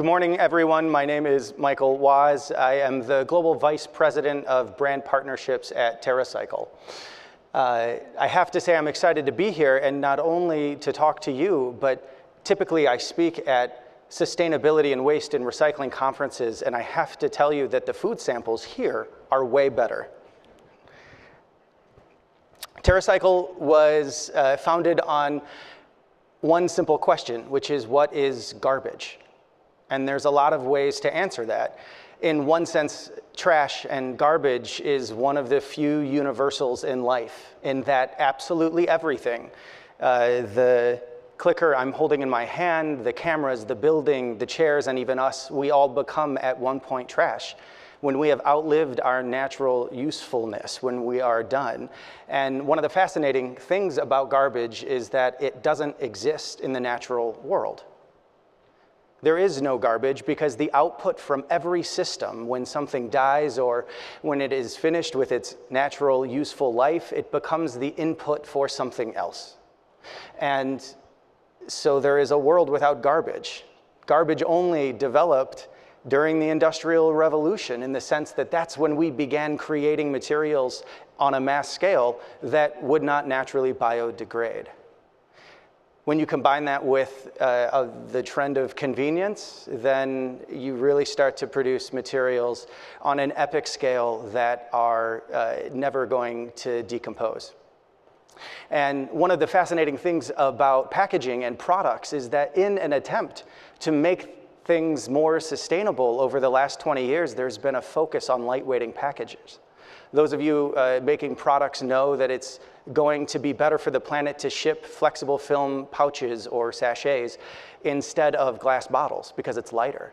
Good morning, everyone. My name is Michael Waas. I am the Global Vice President of Brand Partnerships at TerraCycle. I have to say I'm excited to be here, and not only to talk to you, but typically I speak at sustainability and waste and recycling conferences, and I have to tell you that the food samples here are way better. TerraCycle was founded on one simple question, which is, what is garbage? And there's a lot of ways to answer that. In one sense, trash and garbage is one of the few universals in life, in that absolutely everything, the clicker I'm holding in my hand, the cameras, the building, the chairs, and even us, we all become at one point trash when we have outlived our natural usefulness, when we are done. And one of the fascinating things about garbage is that it doesn't exist in the natural world. There is no garbage because the output from every system, when something dies or when it is finished with its natural useful life, it becomes the input for something else. And so there is a world without garbage. Garbage only developed during the Industrial Revolution, in the sense that that's when we began creating materials on a mass scale that would not naturally biodegrade. When you combine that with the trend of convenience, then you really start to produce materials on an epic scale that are never going to decompose. And one of the fascinating things about packaging and products is that in an attempt to make things more sustainable over the last 20 years, there's been a focus on lightweighting packages. Those of you making products know that it's going to be better for the planet to ship flexible film pouches or sachets instead of glass bottles because it's lighter.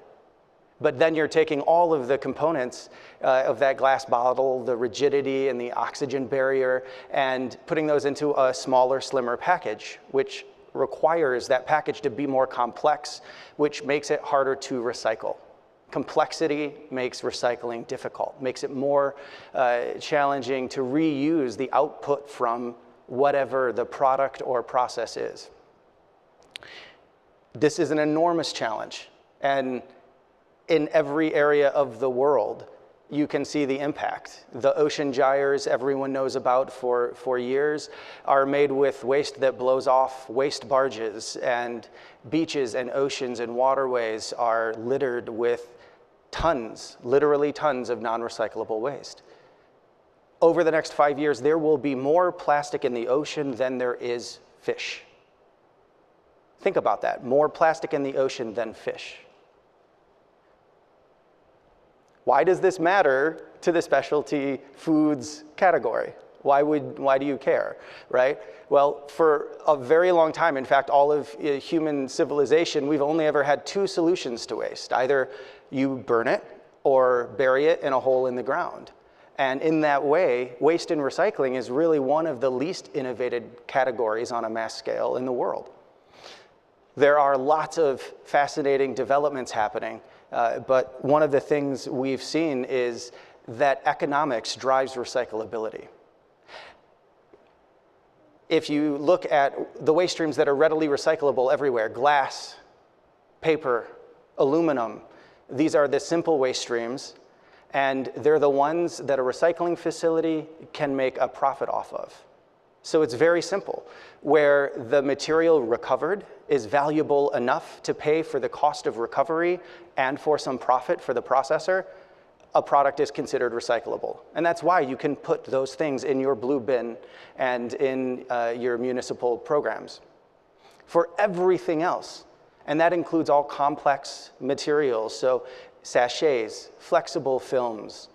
But then you're taking all of the components of that glass bottle, the rigidity and the oxygen barrier, and putting those into a smaller, slimmer package, which requires that package to be more complex, which makes it harder to recycle. Complexity makes recycling difficult, makes it more challenging to reuse the output from whatever the product or process is. This is an enormous challenge, and in every area of the world, you can see the impact. The ocean gyres everyone knows about for years are made with waste that blows off waste barges, and beaches and oceans and waterways are littered with tons, literally tons of non-recyclable waste. Over the next 5 years, there will be more plastic in the ocean than there is fish. Think about that, more plastic in the ocean than fish. Why does this matter to the specialty foods category? Why do you care, right? Well, for a very long time, in fact, all of human civilization, we've only ever had two solutions to waste. Either you burn it or bury it in a hole in the ground. And in that way, waste and recycling is really one of the least innovated categories on a mass scale in the world. There are lots of fascinating developments happening. But one of the things we've seen is that economics drives recyclability. If you look at the waste streams that are readily recyclable everywhere, glass, paper, aluminum, these are the simple waste streams, and they're the ones that a recycling facility can make a profit off of. So it's very simple. Where the material recovered is valuable enough to pay for the cost of recovery and for some profit for the processor, a product is considered recyclable. And that's why you can put those things in your blue bin and in your municipal programs. For everything else, and that includes all complex materials, so sachets, flexible films,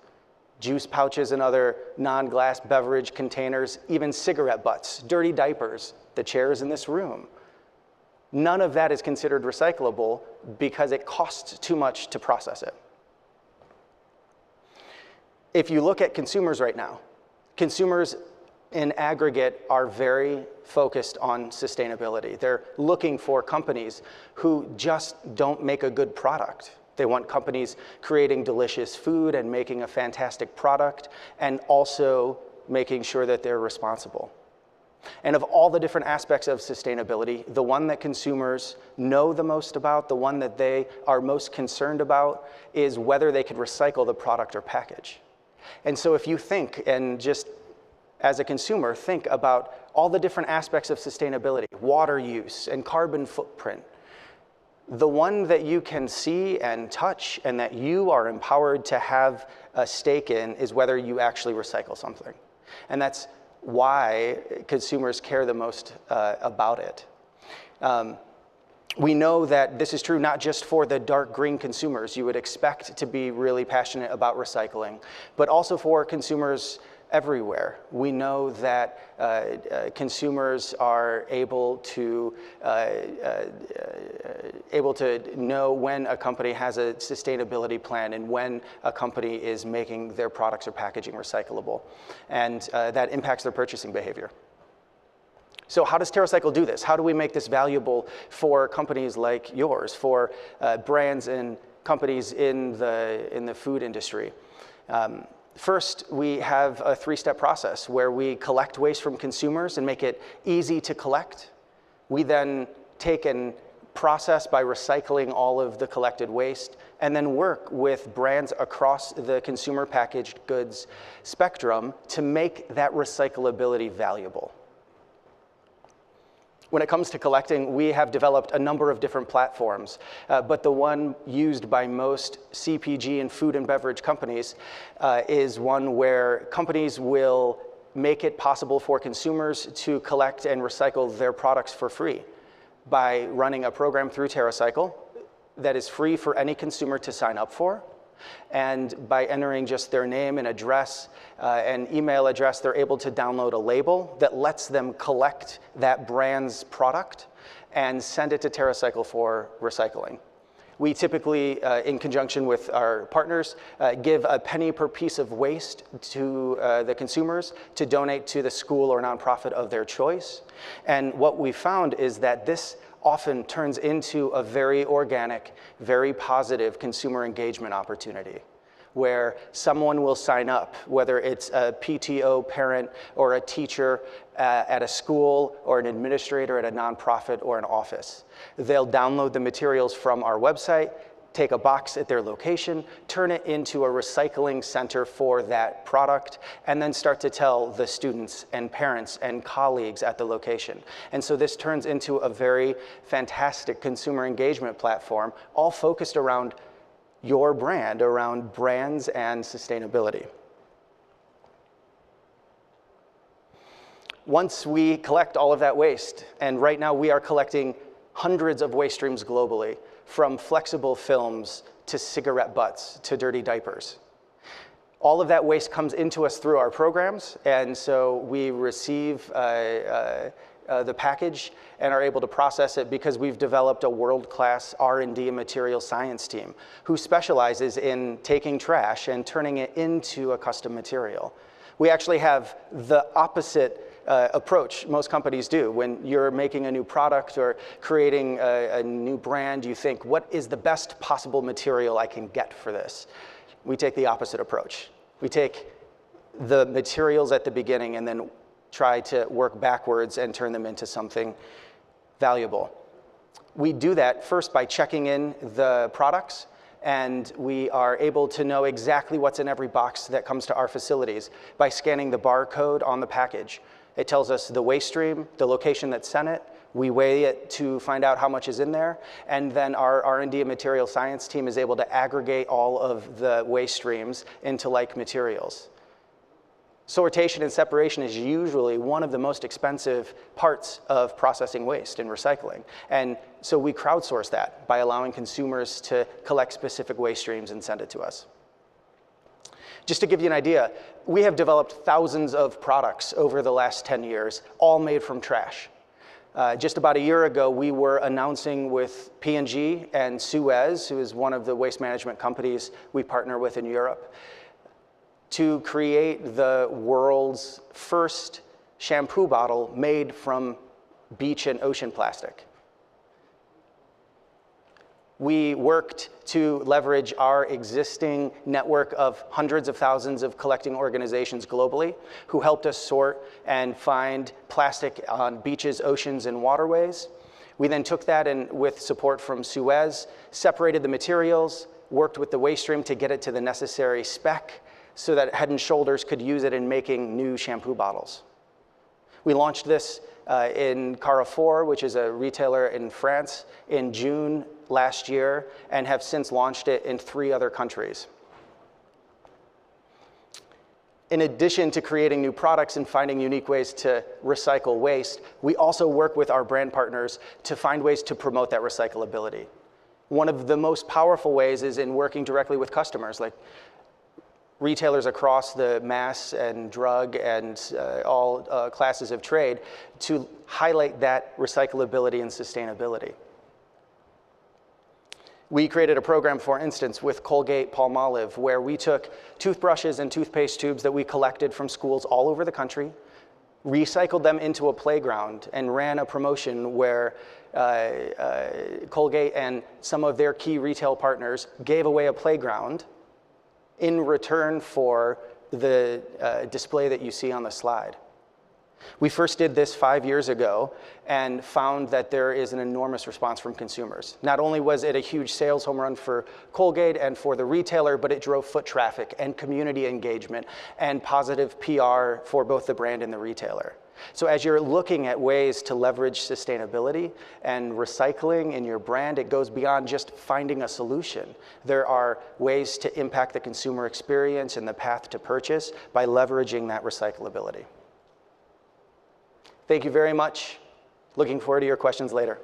juice pouches and other non-glass beverage containers, even cigarette butts, dirty diapers, the chairs in this room. None of that is considered recyclable because it costs too much to process it. If you look at consumers right now, consumers in aggregate are very focused on sustainability. They're looking for companies who just don't make a good product. They want companies creating delicious food and making a fantastic product, and also making sure that they're responsible. And of all the different aspects of sustainability, the one that consumers know the most about, the one that they are most concerned about, is whether they could recycle the product or package. And so if you think, and just as a consumer, think about all the different aspects of sustainability, water use and carbon footprint, the one that you can see and touch and that you are empowered to have a stake in is whether you actually recycle something. And that's why consumers care the most about it. We know that this is true not just for the dark green consumers you would expect to be really passionate about recycling, but also for consumers everywhere. We know that consumers are able to know when a company has a sustainability plan and when a company is making their products or packaging recyclable. And that impacts their purchasing behavior. So how does TerraCycle do this? How do we make this valuable for companies like yours, for brands and companies in the food industry? First, we have a three-step process where we collect waste from consumers and make it easy to collect. We then take and process by recycling all of the collected waste, and then work with brands across the consumer packaged goods spectrum to make that recyclability valuable. When it comes to collecting, we have developed a number of different platforms, but the one used by most CPG and food and beverage companies is one where companies will make it possible for consumers to collect and recycle their products for free by running a program through TerraCycle that is free for any consumer to sign up for. And by entering just their name and address and email address, they're able to download a label that lets them collect that brand's product and send it to TerraCycle for recycling. We typically, in conjunction with our partners, give a penny per piece of waste to the consumers to donate to the school or nonprofit of their choice. And what we found is that this often turns into a very organic, very positive consumer engagement opportunity where someone will sign up, whether it's a PTO parent or a teacher at a school or an administrator at a nonprofit or an office. They'll download the materials from our website, take a box at their location, turn it into a recycling center for that product, and then start to tell the students and parents and colleagues at the location. And so this turns into a very fantastic consumer engagement platform, all focused around your brand, around brands and sustainability. Once we collect all of that waste, and right now we are collecting hundreds of waste streams globally, from flexible films to cigarette butts to dirty diapers. All of that waste comes into us through our programs, and so we receive the package and are able to process it because we've developed a world-class R&D and material science team who specializes in taking trash and turning it into a custom material. We actually have the opposite approach most companies do. When you're making a new product or creating a new brand, you think, what is the best possible material I can get for this? We take the opposite approach. We take the materials at the beginning and then try to work backwards and turn them into something valuable. We do that first by checking in the products, and we are able to know exactly what's in every box that comes to our facilities by scanning the barcode on the package. It tells us the waste stream, the location that sent it. We weigh it to find out how much is in there, and then our R&D and material science team is able to aggregate all of the waste streams into like materials. Sortation and separation is usually one of the most expensive parts of processing waste and recycling. And so we crowdsource that by allowing consumers to collect specific waste streams and send it to us. Just to give you an idea, we have developed thousands of products over the last 10 years, all made from trash. Just about a year ago, we were announcing with P&G and Suez, who is one of the waste management companies we partner with in Europe, to create the world's first shampoo bottle made from beach and ocean plastic. We worked to leverage our existing network of hundreds of thousands of collecting organizations globally who helped us sort and find plastic on beaches, oceans, and waterways. We then took that and, with support from Suez, separated the materials, worked with the waste stream to get it to the necessary spec so that Head & Shoulders could use it in making new shampoo bottles. We launched this in Carrefour, which is a retailer in France, in June last year, and have since launched it in 3 other countries. In addition to creating new products and finding unique ways to recycle waste, we also work with our brand partners to find ways to promote that recyclability. One of the most powerful ways is in working directly with customers, like retailers across the mass and drug and all classes of trade, to highlight that recyclability and sustainability. We created a program, for instance, with Colgate-Palmolive, where we took toothbrushes and toothpaste tubes that we collected from schools all over the country, recycled them into a playground, and ran a promotion where Colgate and some of their key retail partners gave away a playground in return for the display that you see on the slide. We first did this 5 years ago and found that there is an enormous response from consumers. Not only was it a huge sales home run for Colgate and for the retailer, but it drove foot traffic and community engagement and positive PR for both the brand and the retailer. So as you're looking at ways to leverage sustainability and recycling in your brand, it goes beyond just finding a solution. There are ways to impact the consumer experience and the path to purchase by leveraging that recyclability. Thank you very much. Looking forward to your questions later.